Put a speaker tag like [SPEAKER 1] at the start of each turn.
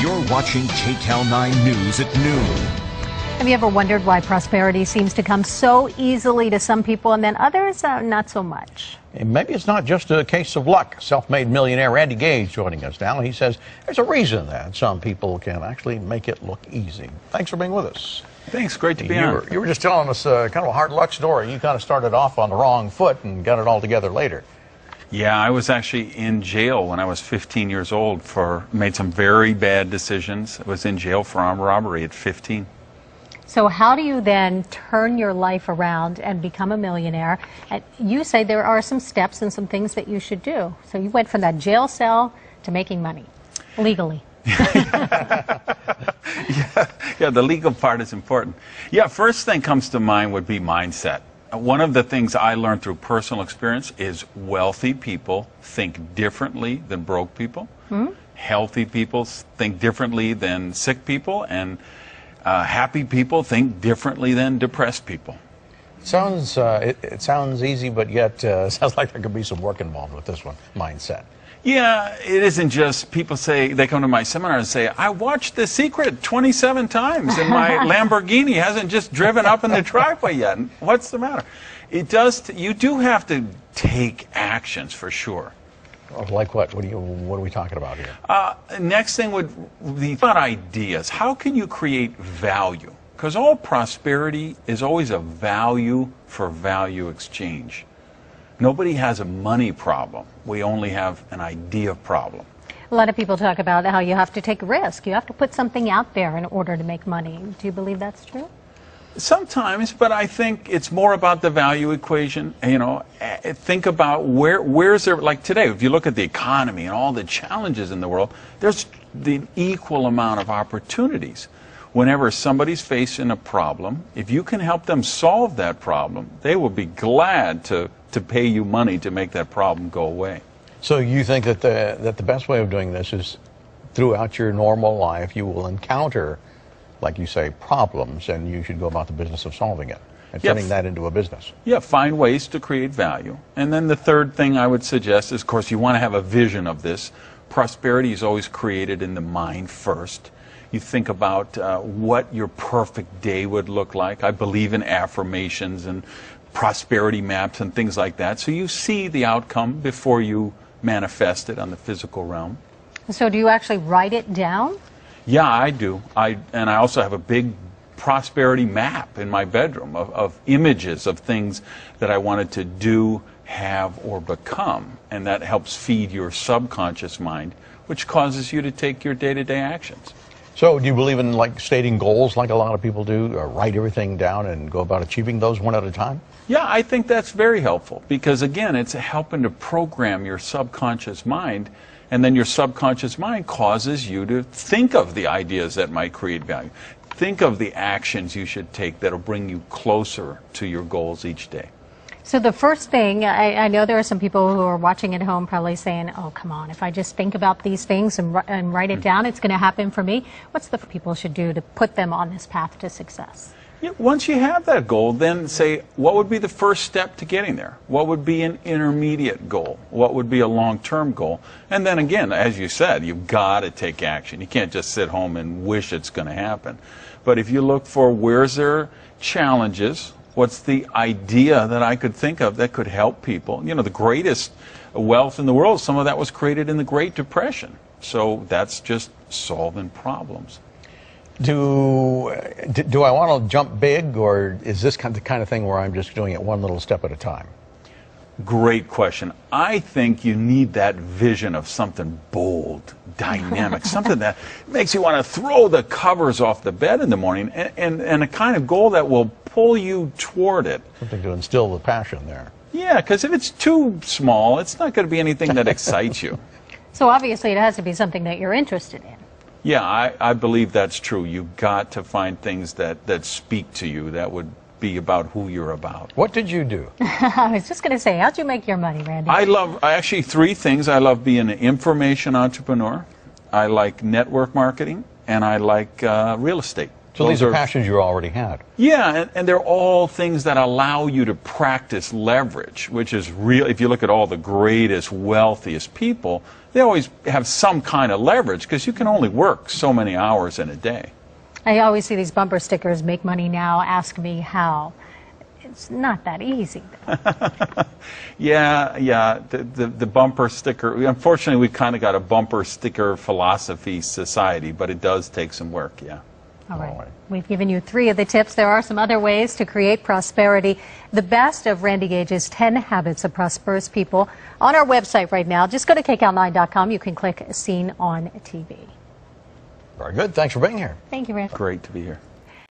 [SPEAKER 1] You're watching KCAL9 News at noon.
[SPEAKER 2] Have you ever wondered why prosperity seems to come so easily to some people and then others not so much?
[SPEAKER 3] Maybe it's not just a case of luck. Self-made millionaire Randy Gage joining us now. He says there's a reason that some people can actually make it look easy. Thanks for being with us.
[SPEAKER 4] Thanks, great to be on.
[SPEAKER 3] You were just telling us kind of a hard luck story. You kind of started off on the wrong foot and got it all together later.
[SPEAKER 4] Yeah, I was actually in jail when I was 15 years old made some very bad decisions. I was in jail for armed robbery at 15.
[SPEAKER 2] So how do you then turn your life around and become a millionaire? And you say there are some steps and some things that you should do. So you went from that jail cell to making money, legally.
[SPEAKER 4] Yeah, the legal part is important. Yeah, first thing comes to mind would be mindset. One of the things I learned through personal experience is wealthy people think differently than broke people. Healthy people think differently than sick people, and happy people think differently than depressed people.
[SPEAKER 3] Sounds it sounds easy, but yet sounds like there could be some work involved with this one, mindset.
[SPEAKER 4] Yeah, it isn't just people say, they come to my seminar and say, I watched The Secret 27 times and my Lamborghini hasn't just driven up in the driveway yet. What's the matter? You do have to take actions for sure.
[SPEAKER 3] Like what? What are we talking about here?
[SPEAKER 4] Next thing would be about ideas. How can you create value? Because all prosperity is always a value for value exchange. Nobody has a money problem. We only have an idea problem.
[SPEAKER 2] A lot of people talk about how you have to take risk. You have to put something out there in order to make money. Do you believe that's true?
[SPEAKER 4] Sometimes, but I think it's more about the value equation. You know, think about where's there, like today, if you look at the economy and all the challenges in the world, there's the equal amount of opportunities. Whenever somebody's facing a problem, if you can help them solve that problem, they will be glad to pay you money to make that problem go away.
[SPEAKER 3] So you think that the best way of doing this is throughout your normal life you will encounter, like you say, problems, and you should go about the business of solving it and turning that into a business.
[SPEAKER 4] Yeah, find ways to create value. And then the third thing I would suggest is, of course, you want to have a vision of this. Prosperity is always created in the mind first. You think about what your perfect day would look like. I believe in affirmations and prosperity maps and things like that. So you see the outcome before you manifest it on the physical realm.
[SPEAKER 2] So do you actually write it down?
[SPEAKER 4] Yeah, I do. And I also have a big prosperity map in my bedroom of images of things that I wanted to do, have, or become. And that helps feed your subconscious mind, which causes you to take your day-to-day actions.
[SPEAKER 3] So do you believe in like stating goals like a lot of people do, or write everything down and go about achieving those one at a time?
[SPEAKER 4] Yeah, I think that's very helpful because, again, it's helping to program your subconscious mind, and then your subconscious mind causes you to think of the ideas that might create value. Think of the actions you should take that will bring you closer to your goals each day.
[SPEAKER 2] So the first thing, I know there are some people who are watching at home probably saying, oh, come on, if I just think about these things and write it down, it's going to happen for me. What's the people should do to put them on this path to success?
[SPEAKER 4] Yeah, once you have that goal, then say, what would be the first step to getting there? What would be an intermediate goal? What would be a long-term goal? And then again, as you said, you've got to take action. You can't just sit home and wish it's going to happen. But if you look for where's there challenges, what's the idea that I could think of that could help people? You know, the greatest wealth in the world, some of that was created in the Great Depression. So that's just solving problems.
[SPEAKER 3] Do I want to jump big, or is this the kind of thing where I'm just doing it one little step at a time?
[SPEAKER 4] Great question. I think you need that vision of something bold, dynamic, something that makes you want to throw the covers off the bed in the morning, and a kind of goal that will pull you toward it.
[SPEAKER 3] Something to instill the passion there.
[SPEAKER 4] Yeah, because if it's too small, it's not going to be anything that excites you.
[SPEAKER 2] So obviously it has to be something that you're interested in.
[SPEAKER 4] Yeah, I believe that's true. You've got to find things that speak to you, that would be about who you're about.
[SPEAKER 3] What did you do?
[SPEAKER 2] I was just going to say, how'd you make your money, Randy?
[SPEAKER 4] Actually, three things. I love being an information entrepreneur. I like network marketing, and I like real estate.
[SPEAKER 3] So these are passions you already had.
[SPEAKER 4] Yeah, and they're all things that allow you to practice leverage, which is real. If you look at all the greatest, wealthiest people, they always have some kind of leverage because you can only work so many hours in a day.
[SPEAKER 2] I always see these bumper stickers, make money now, ask me how. It's not that easy.
[SPEAKER 4] Yeah, the bumper sticker, unfortunately we've kind of got a bumper sticker philosophy society, but it does take some work, yeah.
[SPEAKER 2] All right. We've given you 3 of the tips. There are some other ways to create prosperity. The best of Randy Gage's 10 Habits of Prosperous People on our website right now. Just go to KCAL9.com. You can click Seen on TV.
[SPEAKER 3] Very good. Thanks for being here.
[SPEAKER 2] Thank you, Randy.
[SPEAKER 4] Great to be here.